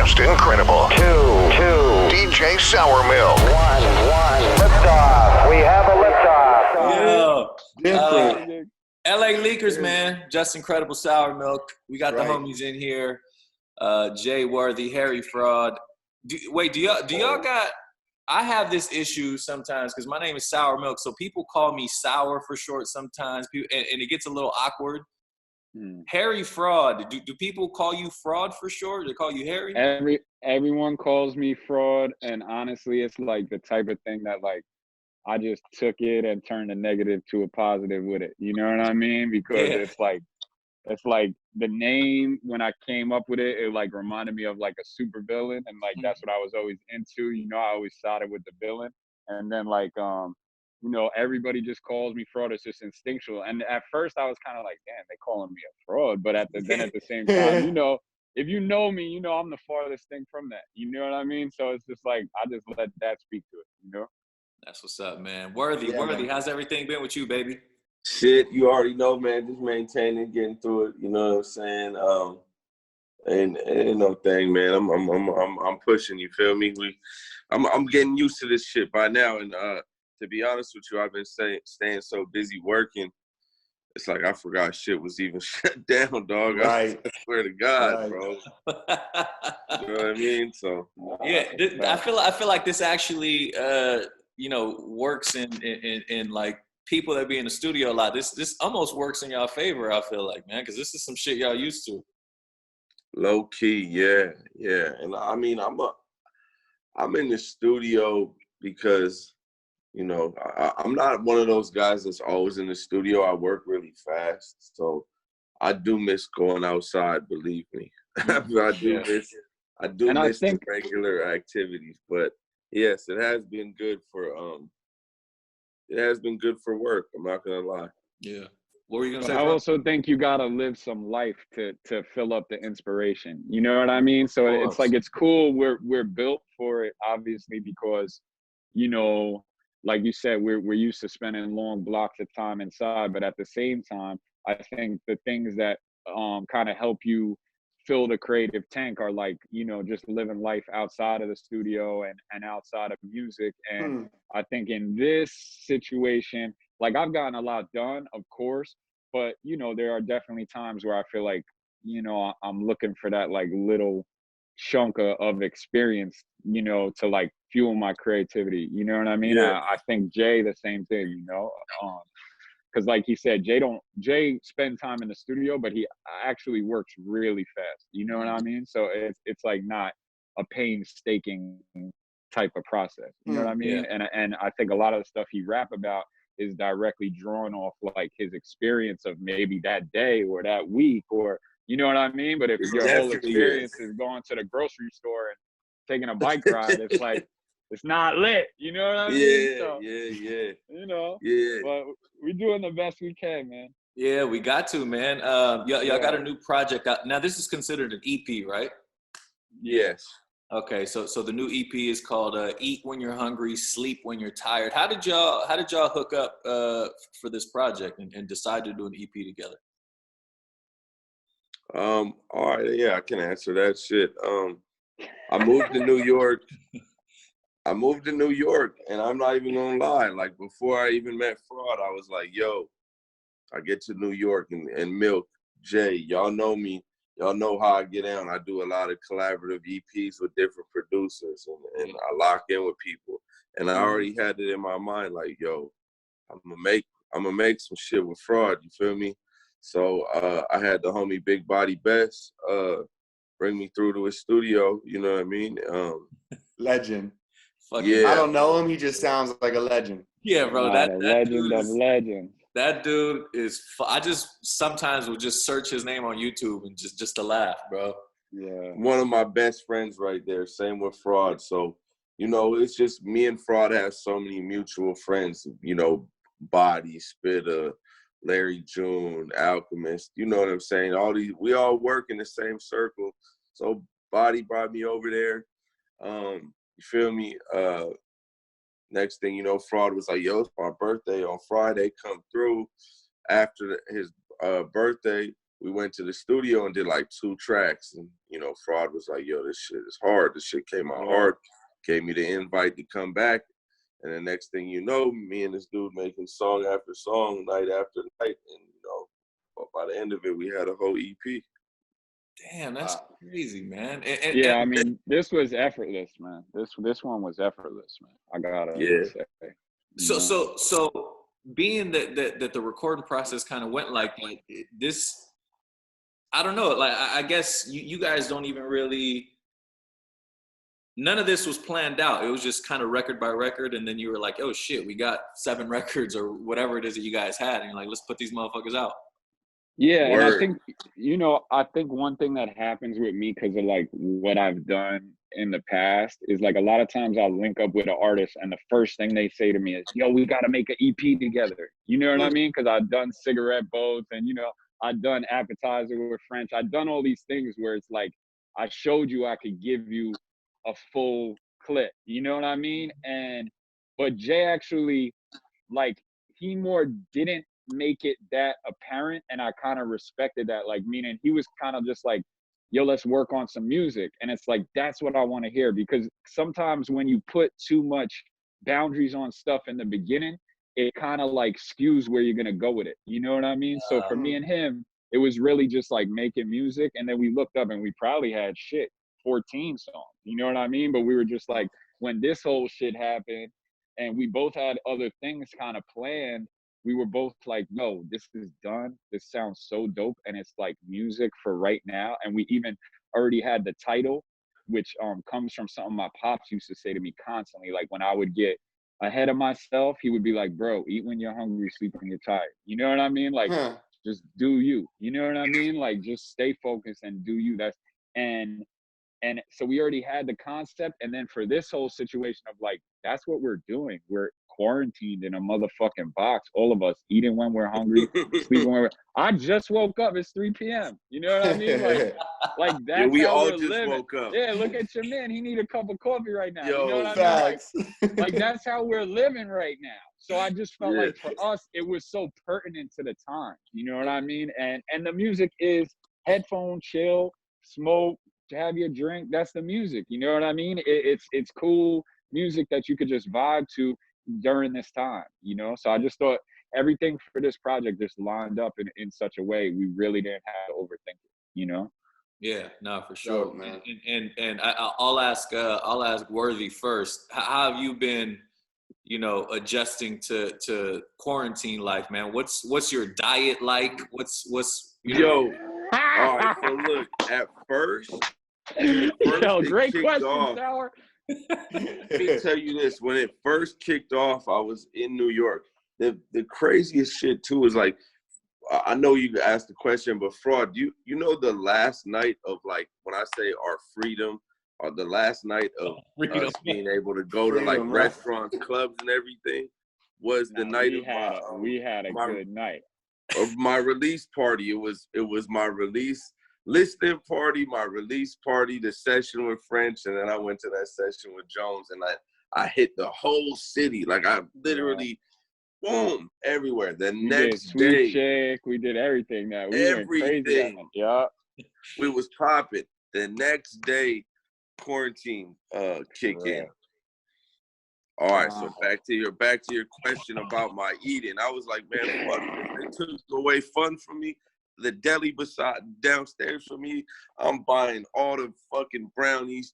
just incredible. Two. DJ Sourmilk. One. Liftoff. We have a liftoff. Yo. LA Leakers, man. Just incredible Sourmilk. We got the homies in here. Jay Worthy, Harry Fraud. Do y'all got, I have this issue sometimes because my name is Sourmilk, so people call me Sour for short sometimes, and it gets a little awkward. Harry Fraud. Do people call you Fraud for short? They call you Harry? Everyone calls me Fraud, and honestly, it's like the type of thing that like I just took it and turned a negative to a positive with it. You know what I mean? Because it's like the name, when I came up with it, it like reminded me of like a super villain, and like that's what I was always into. You know, I always sided with the villain, and then like you know, everybody just calls me Fraud. It's just instinctual. And at first I was kind of like, damn, they calling me a fraud. But then at the same time, you know, if you know me, you know I'm the farthest thing from that. You know what I mean? So it's just like I just let that speak to it, you know? That's what's up, man. Worthy, how's everything been with you, baby? Shit, you already know, man. Just maintaining, getting through it. You know what I'm saying? Ain't no thing, man. I'm pushing. You feel me? I'm getting used to this shit by now. And to be honest with you, I've been staying so busy working. It's like I forgot shit was even shut down, dog. Right. I swear to God, bro. You know what I mean? So I feel like this actually you know, works in like people that be in the studio a lot. This almost works in y'all favor, I feel like, man, because this is some shit y'all used to. Low key, yeah. And I mean, I'm in the studio because, you know, I'm not one of those guys that's always in the studio. I work really fast, so I do miss going outside. Believe me, I do miss the regular activities. But yes, it has been good for work. I'm not gonna lie. Yeah. What were you gonna say? I also think you gotta live some life to fill up the inspiration. You know what I mean? So it's like it's cool. We're built for it, obviously, because, you know, like you said, we're used to spending long blocks of time inside. But at the same time, I think the things that kind of help you fill the creative tank are like, you know, just living life outside of the studio and outside of music. And I think in this situation, like I've gotten a lot done, of course, but you know, there are definitely times where I feel like, you know, I'm looking for that like little chunk of experience, you know, to like fuel my creativity. You know what I mean? Yeah. I think Jay the same thing, you know. Because like he said, Jay spends time in the studio, but he actually works really fast. You know what I mean? So it's like not a painstaking type of process. You know what I mean? Yeah. And I think a lot of the stuff he rap about is directly drawn off like his experience of maybe that day or that week, or you know what I mean? But if your whole experience is going to the grocery store and taking a bike ride, it's like it's not lit. You know what I mean? So, Yeah. You know. Yeah. But we're doing the best we can, man. Yeah, we got to, man. Y'all got a new project out. Now this is considered an EP, right? Yes. Okay, so the new EP is called "Eat When You're Hungry, Sleep When You're Tired." How did y'all hook up for this project and decide to do an EP together? All right, yeah, I can answer that shit. I moved to New York. And I'm not even gonna lie. Like before I even met Fraud, I was like, yo, I get to New York and Milk, Jay, y'all know me. Y'all know how I get down. I do a lot of collaborative EPs with different producers and I lock in with people. And I already had it in my mind, like, yo, I'm gonna make some shit with Fraud, you feel me? So I had the homie Big Body Best bring me through to his studio, you know what I mean? Legend. Yeah. I don't know him, he just sounds like a legend. Yeah, bro. That legend of legends. That dude is. I just sometimes will just search his name on YouTube and just to laugh, bro. Yeah. One of my best friends right there. Same with Fraud. So, you know, it's just me and Fraud have so many mutual friends. You know, Body, Spitter, Larry June, Alchemist. You know what I'm saying? We all work in the same circle. So Body brought me over there. You feel me? Next thing you know, Fraud was like, yo, it's my birthday on Friday. Come through. After his birthday, we went to the studio and did like 2 tracks. And, you know, Fraud was like, yo, this shit is hard. This shit came out hard. Gave me the invite to come back. And the next thing you know, me and this dude making song after song, night after night. And, you know, by the end of it, we had a whole EP. Damn, that's crazy, man. Yeah, I mean, this was effortless, man. This one was effortless, man. I gotta say. So being that the recording process kind of went like this, I don't know. Like I guess you guys don't even really. None of this was planned out. It was just kind of record by record, and then you were like, "Oh shit, we got 7 records or whatever it is that you guys had," and you're like, "Let's put these motherfuckers out." Yeah, and I think, you know, I think one thing that happens with me because of like what I've done in the past is like a lot of times I'll link up with an artist and the first thing they say to me is, yo, we got to make an EP together. You know what I mean? Because I've done Cigarette Boats and, you know, I've done Appetizer with French. I've done all these things where it's like I showed you I could give you a full clip. You know what I mean? But Jay actually, like, he more didn't make it that apparent, and I kind of respected that, like, meaning he was kind of just like, yo, let's work on some music. And it's like, that's what I want to hear, because sometimes when you put too much boundaries on stuff in the beginning, it kind of like skews where you're gonna go with it. You know what I mean? So for me and him, it was really just like making music, and then we looked up and we probably had 14 songs, you know what I mean? But we were just like, when this whole shit happened and we both had other things kind of planned, we were both like, no, this is done. This sounds so dope. And it's like music for right now. And we even already had the title, which comes from something my pops used to say to me constantly. Like when I would get ahead of myself, he would be like, bro, eat when you're hungry, sleep when you're tired. You know what I mean? Like, just do you. You know what I mean? Like, just stay focused and do you. And so we already had the concept. And then for this whole situation of like, that's what we're doing. We're quarantined in a motherfucking box. All of us eating when we're hungry, sleeping when I just woke up. It's 3 p.m. You know what I mean? Like that's yeah, we how all we're just living. woke up. Yeah, look at your man. He need a cup of coffee right now. Yo, you know what facts. I mean? Like that's how we're living right now. So I just felt like for us, it was so pertinent to the time. You know what I mean? And the music is headphone, chill, smoke, to have your drink. That's the music. You know what I mean? It's cool music that you could just vibe to during this time, you know? So I just thought everything for this project just lined up in such a way we really didn't have to overthink it, you know? Yeah, no, for sure. Dope, man. And I'll ask Worthy first. How have you been, you know, adjusting to quarantine life, man? What's your diet like? What's you know? Yo, all right, so look, at first Yo, great question, off, Sour. Let me tell you this. When it first kicked off, I was in New York. The craziest shit, too, is like, I know you asked the question, but Fraud, you know the last night of, like, when I say our freedom, or the last night of us being able to go to, like, restaurants, clubs, and everything, was the night of we had a good night. Of my release party. It was my release listening party, my release party, the session with French, and then I went to that session with Jones, and I hit the whole city. Like I literally, boom, everywhere. The next day, Chick, we did everything. Now we went crazy. Yeah, we was popping. The next day, quarantine kicked in. All right, so back to your question about my eating. I was like, man, fuck this. They took away fun from me. The deli downstairs for me, I'm buying all the fucking brownies,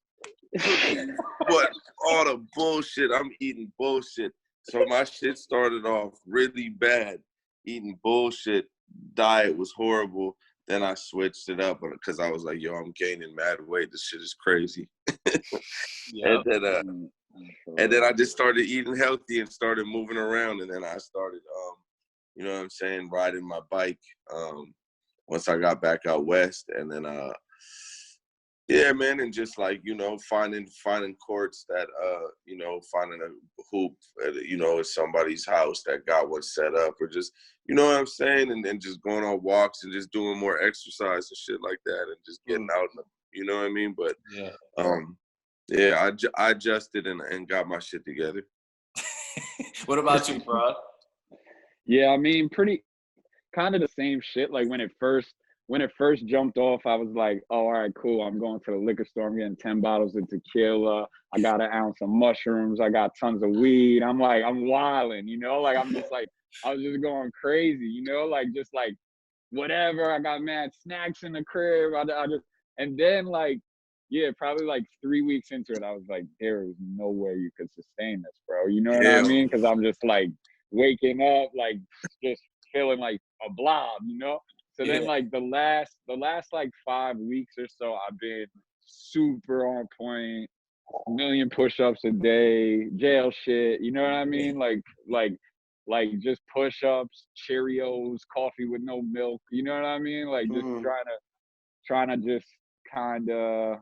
but all the bullshit, I'm eating bullshit. So my shit started off really bad, eating bullshit. Diet was horrible. Then I switched it up because I was like, yo, I'm gaining mad weight. This shit is crazy. And then I just started eating healthy and started moving around. And then I started, you know what I'm saying, riding my bike. Once I got back out west, and then yeah, man, and just like, you know, finding courts that you know, finding a hoop you know, at somebody's house that got one set up, or just, you know what I'm saying, and then just going on walks and just doing more exercise and shit like that, and just getting out, you know what I mean? But yeah, I adjusted and got my shit together. What about you, bro? Yeah, I mean, pretty kind of the same shit. Like when it first when it first jumped off, I was like, oh, all right, cool. I'm going to the liquor store. I'm getting 10 bottles of tequila. I got an ounce of mushrooms. I got tons of weed. I'm like, I'm wilding, you know? Like, I'm just like, I was just going crazy, you know? Like, just like, whatever. I got mad snacks in the crib. I just, and then like, yeah, probably like 3 weeks into it, I was like, there is no way you could sustain this, bro. You know what I mean? Because I'm just like waking up, like just feeling like a blob, you know? So then like the last like 5 weeks or so, I've been super on point, a million push-ups a day, jail shit, you know what I mean? Like just push-ups, Cheerios, coffee with no milk, you know what I mean? Like just trying to just kind of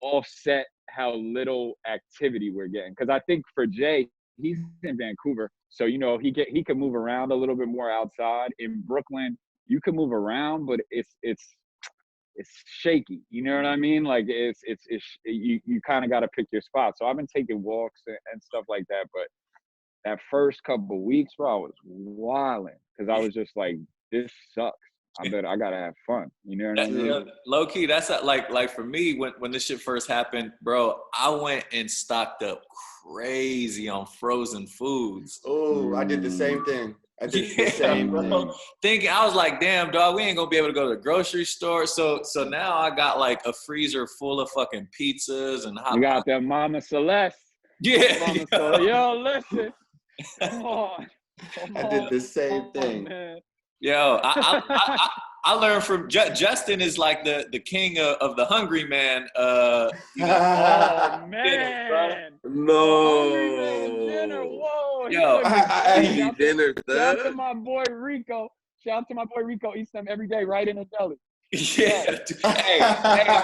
offset how little activity we're getting. Because I think for Jay, he's in Vancouver, so you know he can move around a little bit more outside. In Brooklyn, you can move around, but it's shaky. You know what I mean? Like you kind of got to pick your spot. So I've been taking walks and stuff like that, but that first couple of weeks, bro, I was wilding because I was just like, this sucks. I gotta have fun. You know what I mean? Low key, that's like for me when this shit first happened, bro. I went and stocked up crazy on frozen foods. Oh, I did the same thing. I did the same thing. Thinking, I was like, damn, dog, we ain't gonna be able to go to the grocery store. So now I got like a freezer full of fucking pizzas and hot. You got that Mama Celeste. Yeah. Mama Celeste. Yo, listen. Come on. I did the same thing. Man. Yo, I learned from Justin is like the king of the hungry man. Oh man. No. Hungry man dinner. Whoa. Yo, dinner. Shout out to my boy Rico. Eats them every day right in the deli. Yeah. hey,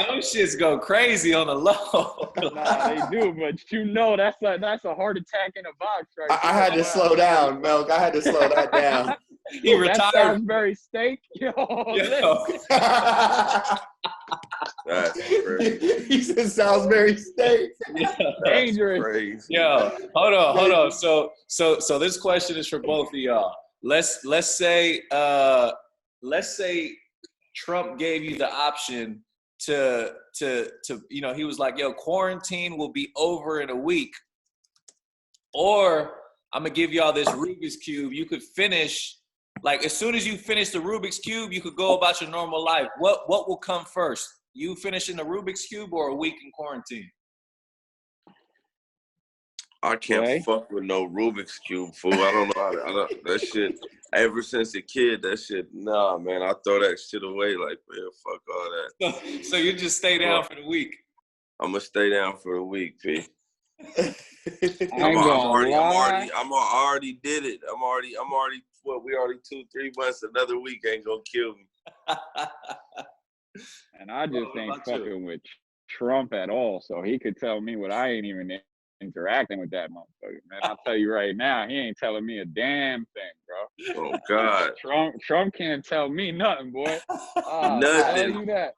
those shits go crazy on the low. Nah, they do, but you know that's a heart attack in a box, right? I had to slow down, Milk. I had to slow that down. He retired. That Salisbury steak. Yo. That's crazy. He said Salisbury steak. Dangerous. Crazy. Yo, hold on. So this question is for both of y'all. Let's say Trump gave you the option to you know, he was like, yo, quarantine will be over in a week, or I'm gonna give y'all this Rubik's Cube. You could finish, like, as soon as you finish the Rubik's Cube, you could go about your normal life. What will come first? You finishing the Rubik's Cube or a week in quarantine? I can't fuck with no Rubik's Cube, fool. I don't know that shit. Ever since a kid, that shit, nah, man. I throw that shit away. Like, man, fuck all that. So you just stay down for the week. I'm gonna stay down for a week, P. I'm already did it. I'm already. What? We already 2-3 months. Another week ain't gonna kill me. And I just ain't fucking with Trump at all. So he could tell me what I ain't even interacting with that motherfucker, man. I'll tell you right now, he ain't telling me a damn thing, bro. Oh God. Trump can't tell me nothing, boy. Nothing. Tell you that.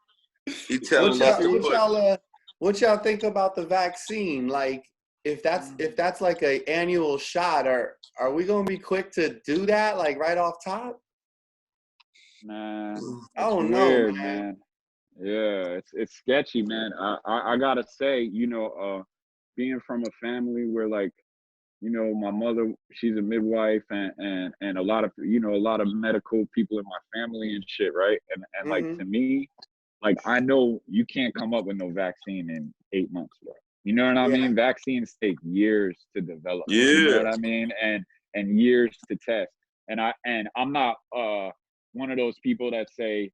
He telling us what y'all think about the vaccine? Like, if that's like an annual shot, are we gonna be quick to do that, like right off top? Nah, I don't know, weird, man. Yeah, it's sketchy, man. I gotta say, you know, being from a family where, like, you know, my mother, she's a midwife, and a lot of, you know, a lot of medical people in my family and shit, right? And like, to me, like, I know you can't come up with no vaccine in 8 months, bro. You know what I mean? Vaccines take years to develop. Yeah. You know what I mean? And years to test. And I'm not one of those people that say,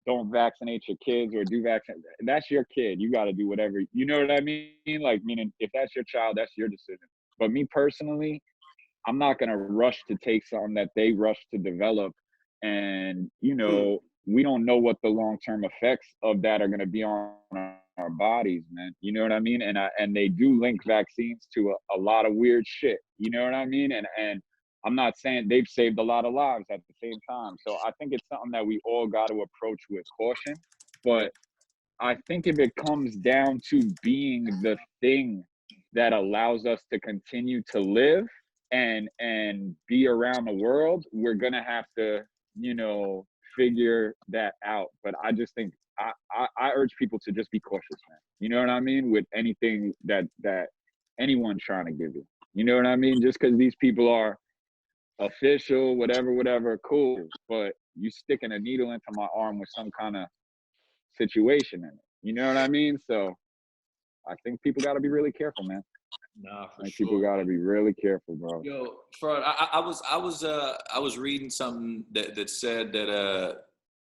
don't vaccinate your kids or do vaccine. That's your kid. You got to do whatever. You know what I mean? Like, meaning if that's your child, that's your decision. But me personally, I'm not going to rush to take something that they rush to develop. And, you know, we don't know what the long-term effects of that are going to be on our bodies, man. You know what I mean? And they do link vaccines to a lot of weird shit. You know what I mean? And I'm not saying they've saved a lot of lives at the same time. So I think it's something that we all got to approach with caution. But I think if it comes down to being the thing that allows us to continue to live and be around the world, we're going to have to, you know, figure that out. But I just think I urge people to just be cautious, man. You know what I mean? With anything that anyone's trying to give you. You know what I mean? Just because these people are official, whatever, cool. But you sticking a needle into my arm with some kind of situation in it. You know what I mean? So I think people got to be really careful, man. Nah, for I think sure. people got to be really careful, bro. Yo, Fraud, I was reading something that said that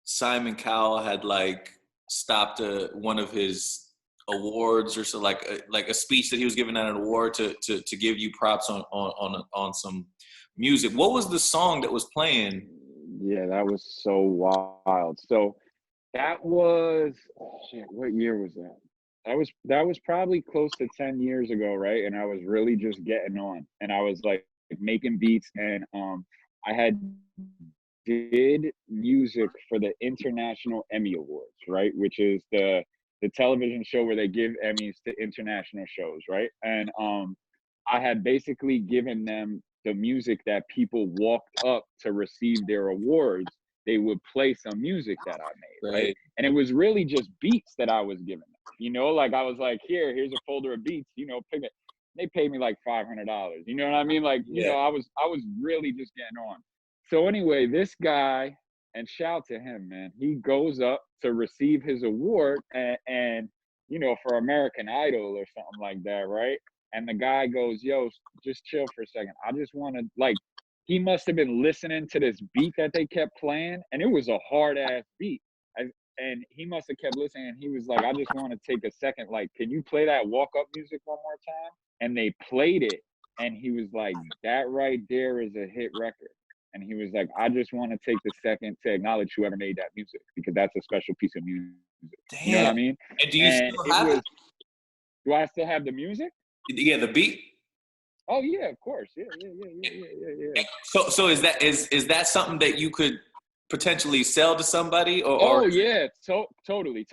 Simon Cowell had like stopped one of his awards or so, like a speech that he was giving at an award to give you props on some music. What was the song that was playing? Yeah, that was so wild. So that was shit. What year was that? That was probably close to 10 years ago, right? And I was really just getting on, and I was like making beats, and I had did music for the International Emmy Awards, right? Which is the television show where they give Emmys to international shows, right? And I had basically given them the music that people walked up to receive their awards. They would play some music that I made, right? And it was really just beats that I was giving them. You know, like I was like, here's a folder of beats, you know, pick it. They paid me like $500. You know what I mean? Like, you know, I was really just getting on. So anyway, this guy, and shout to him, man, he goes up to receive his award and you know, for American Idol or something like that, right? And the guy goes, yo, just chill for a second. I just want to, like, he must have been listening to this beat that they kept playing, and it was a hard ass beat. And he must have kept listening, and he was like, I just want to take a second, like, can you play that walk up music one more time? And they played it, and he was like, that right there is a hit record. And he was like, I just want to take the second to acknowledge whoever made that music, because that's a special piece of music. Damn. You know what I mean? And do you still have it? Do I still have the music? Yeah, the beat. Oh yeah, of course. Yeah. So is that something that you could potentially sell to somebody? Or yeah, totally.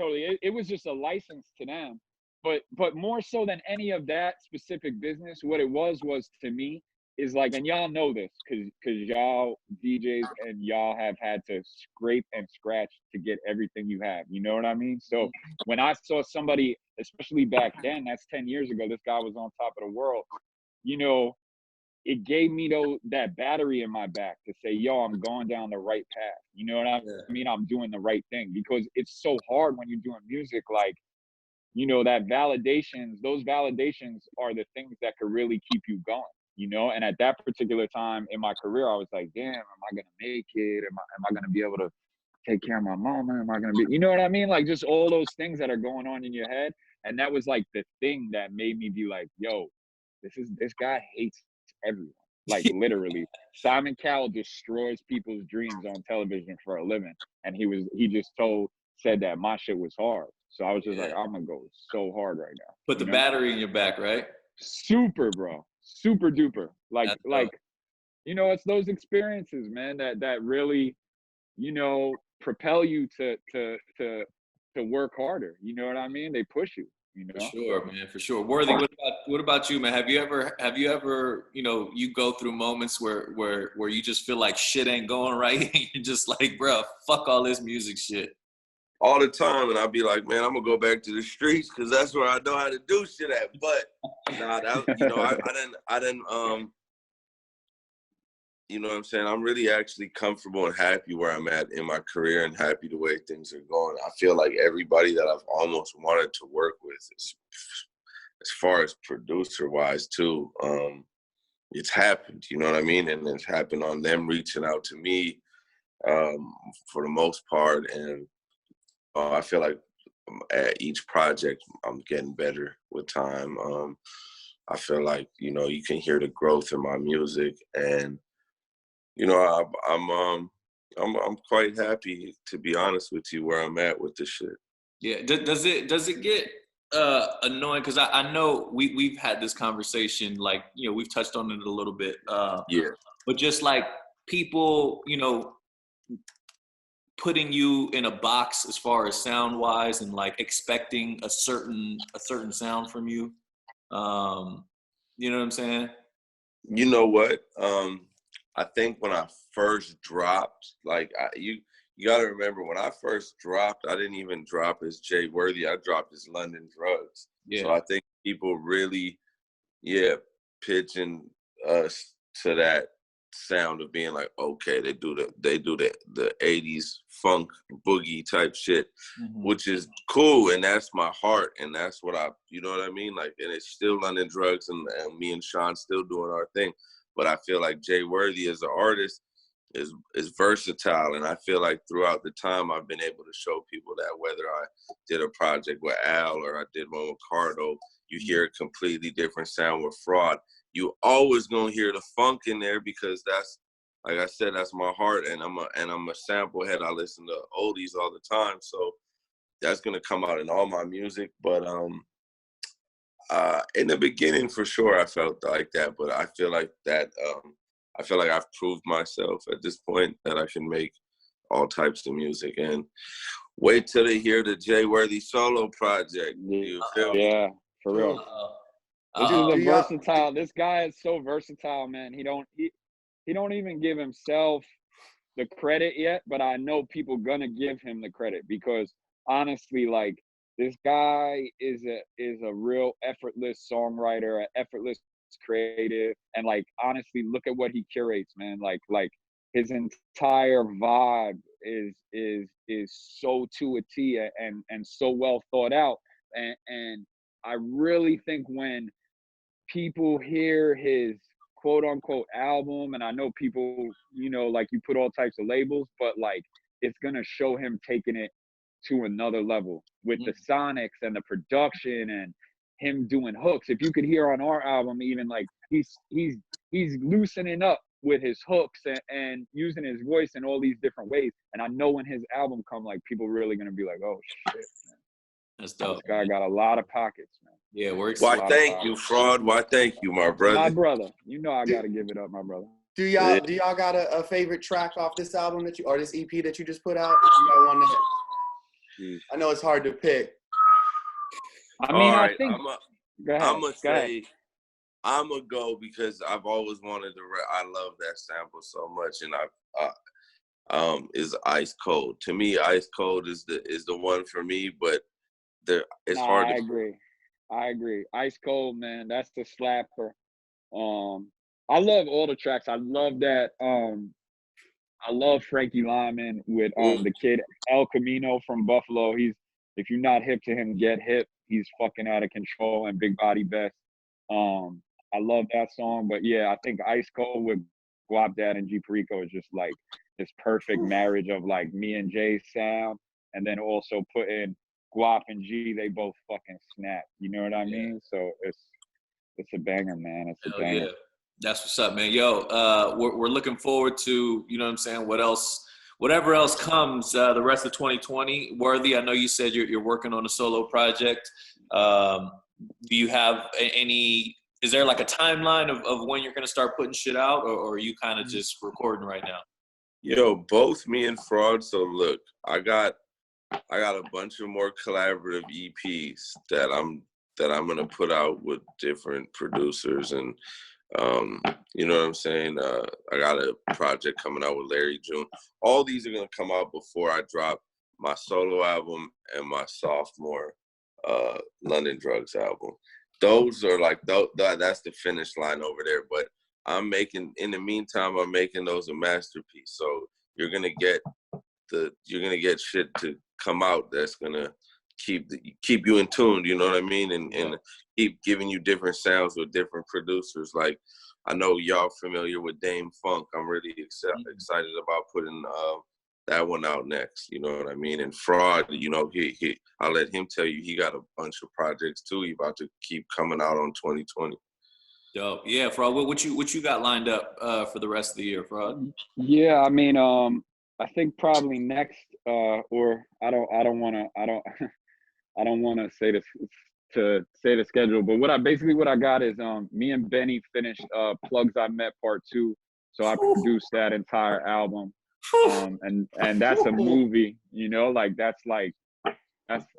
It was just a license to them. But more so than any of that specific business, what it was to me is like, and y'all know this because y'all DJs and y'all have had to scrape and scratch to get everything you have. You know what I mean? So when I saw somebody, especially back then, that's 10 years ago, this guy was on top of the world, you know, it gave me that battery in my back to say, yo, I'm going down the right path. You know what I mean? I'm doing the right thing, because it's so hard when you're doing music, like, you know, those validations are the things that could really keep you going, you know? And at that particular time in my career, I was like, damn, am I going to make it? Am I going to be able to take care of my mama? Am I going to be, you know what I mean? Like, just all those things that are going on in your head. And that was like the thing that made me be like, yo, this guy hates everyone. Like, literally. Simon Cowell destroys people's dreams on television for a living. And he just said that my shit was hard. So I was just like, I'm gonna go so hard right now. Put the battery in your back, right? Super, bro. Super duper. Like, you know, it's those experiences, man, that really, you know, propel you to work harder. You know what I mean? They push you. You know? For sure, man. For sure. Worthy, what about you, man? Have you ever, you know, you go through moments where you just feel like shit ain't going right, and you're just like, bro, fuck all this music shit? All the time, and I'll be like, man, I'm gonna go back to the streets because that's where I know how to do shit at. But nah, you know, I didn't you know what I'm saying? I'm really actually comfortable and happy where I'm at in my career and happy the way things are going. I feel like everybody that I've almost wanted to work with, as far as producer-wise too, it's happened, you know what I mean? And it's happened on them reaching out to me for the most part. And I feel like at each project, I'm getting better with time. I feel like, you know, you can hear the growth in my music, and you know, I'm quite happy, to be honest with you, where I'm at with this shit. Yeah. Does it get annoying? Because I know we've had this conversation, like, you know, we've touched on it a little bit. Yeah. But just like people, you know, putting you in a box as far as sound wise, and like expecting a certain sound from you. You know what I'm saying? You know what? I think when I first dropped, like you you got to remember when I first dropped, I didn't even drop as Jay Worthy. I dropped as London Drugs. Yeah. So I think people really, pitching us to that sound of being like, okay, they do the 80s funk boogie type shit, which is cool, and that's my heart, and that's what you know what I mean? Like, and it's still London Drugs, and me and Sean still doing our thing. But I feel like Jay Worthy as an artist is versatile, and I feel like throughout the time I've been able to show people that whether I did a project with Al or I did one with Cardo, you hear a completely different sound with Fraud. You always gonna hear the funk in there because that's, like I said, that's my heart, and I'm a sample head. I listen to oldies all the time, so that's gonna come out in all my music. But in the beginning, for sure, I felt like that, but I feel like that. I feel like I've proved myself at this point that I can make all types of music. And wait till they hear the Jay Worthy solo project. You feel me? Yeah, for real. This is a versatile. This guy is so versatile, man. He don't even give himself the credit yet, but I know people gonna give him the credit because honestly, like, this guy is a real effortless songwriter, an effortless creative, and like, honestly, look at what he curates, man. Like his entire vibe is so to a T and so well thought out. And I really think when people hear his quote unquote album, and I know people, like, you put all types of labels, but like, it's gonna show him taking it to another level with the sonics and the production and him doing hooks. If you could hear on our album, even like he's loosening up with his hooks and using his voice in all these different ways. And I know when his album come, like, people really gonna be like, oh shit, man. That's dope. This guy got a lot of pockets, man. Yeah, we're excited. Why thank you, Fraud? Why thank you, my brother? My brother. You know I gotta give it up, my brother. Do y'all got a favorite track off this album or this EP that you just put out? You got one that, I know it's hard to pick. I mean, right, I think. I'm gonna say I'm gonna go because I've always wanted to. I love that sample so much, and is Ice Cold. To me, Ice Cold is the one for me, but it's hard. I agree. Ice Cold, man, that's the slapper. I love all the tracks. I love that. I love Frankie Lyman with the kid El Camino from Buffalo. If you're not hip to him, get hip. He's fucking out of control, and Big Body Best. I love that song, but yeah, I think Ice Cold with Guap Dad and G Perico is just like this perfect marriage of like me and Jay's sound, and then also put in Guap and G. They both fucking snap. You know what I mean? So it's a banger, man. It's a banger. Yeah. That's what's up, man. Yo, we're looking forward to, you know what I'm saying, whatever else comes the rest of 2020. Worthy, I know you said you're working on a solo project. Do you have is there like a timeline of when you're going to start putting shit out, or are you kind of just recording right now? Yo, both me and Fraud. So look, I got a bunch of more collaborative EPs that I'm going to put out with different producers, and you know what I'm saying? I got a project coming out with Larry June. All these are gonna come out before I drop my solo album and my sophomore London Drugs album. Those are like that's the finish line over there. But in the meantime, I'm making those a masterpiece. So you're gonna get shit to come out that's gonna keep you in tune, you know what I mean? And keep giving you different sounds with different producers. Like, I know y'all familiar with Dame Funk. I'm really excited about putting that one out next, you know what I mean? And Fraud, you know, I'll let him tell you, he got a bunch of projects too. He about to keep coming out on 2020. Dope. Yeah, Fraud, what you got lined up for the rest of the year, Fraud? Yeah, I mean, I think probably next, or I don't want to say this to say the schedule, but what I got is me and Benny finished Plugs I Met Part 2, so I produced that entire album, and that's a movie, you know, like that's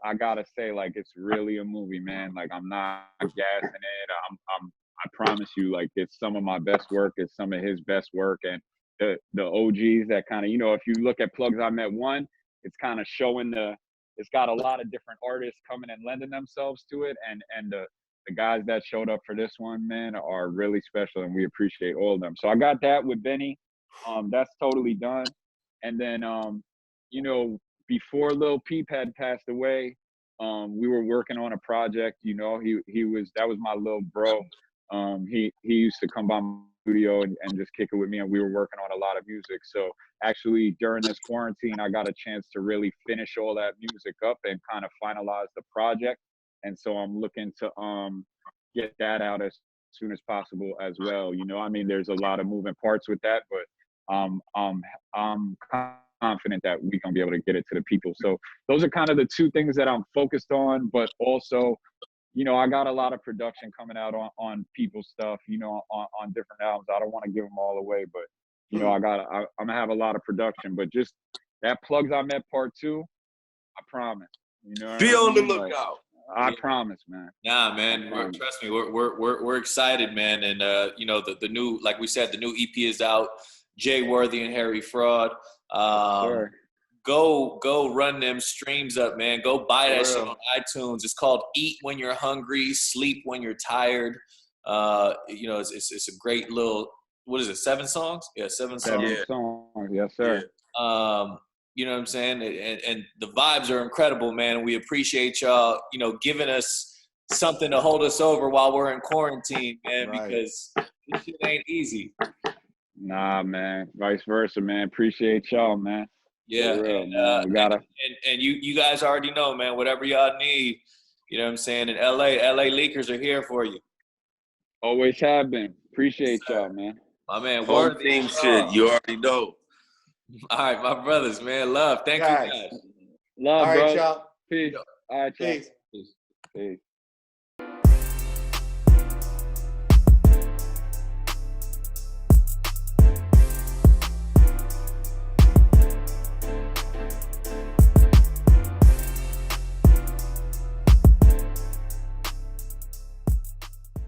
I gotta say, like, it's really a movie, man. Like, I'm not gassing it. I promise you, like, it's some of my best work, it's some of his best work, and the OGs that kind of, you know, if you look at Plugs I Met 1, it's kind of showing it's got a lot of different artists coming and lending themselves to it, and the guys that showed up for this one, man, are really special, and we appreciate all of them. So I got that with Benny. That's totally done. And then, you know, before Lil Peep had passed away, we were working on a project. You know, that was my little bro. He used to come by my studio and just kick it with me, and we were working on a lot of music. So actually, during this quarantine, I got a chance to really finish all that music up and kind of finalize the project. And so I'm looking to get that out as soon as possible as well. You know, I mean, there's a lot of moving parts with that, but I'm confident that we're gonna be able to get it to the people. So those are kind of the two things that I'm focused on, but also, you know, I got a lot of production coming out on people's stuff, you know, on different albums. I don't want to give them all away, but you know, I'm gonna have a lot of production. But just that Plugs I Met Part 2, I promise. You know, be on the lookout. I promise, man. Nah, man. Trust me, we're excited, man. And you know, the new, like we said, the new EP is out. Jay Worthy and Harry Fraud. Sure. Go run them streams up, man. Go buy that shit on iTunes. It's called Eat When You're Hungry, Sleep When You're Tired. You know, it's a great little, what is it, 7 songs? Yeah, 7 songs. 7 songs, yes, sir. Yeah. You know what I'm saying? And the vibes are incredible, man. We appreciate y'all, you know, giving us something to hold us over while we're in quarantine, man, because this shit ain't easy. Nah, man. Vice versa, man. Appreciate y'all, man. Yeah. Real, man. We gotta. And you guys already know, man, whatever y'all need, you know what I'm saying? In LA leakers are here for you. Always have been. Appreciate y'all, man. My man, Home team shit. You already know. All right, my brothers, man. Love. Thank you guys. Love, all right, bro. y'all. Peace. All right, y'all. Peace. Peace.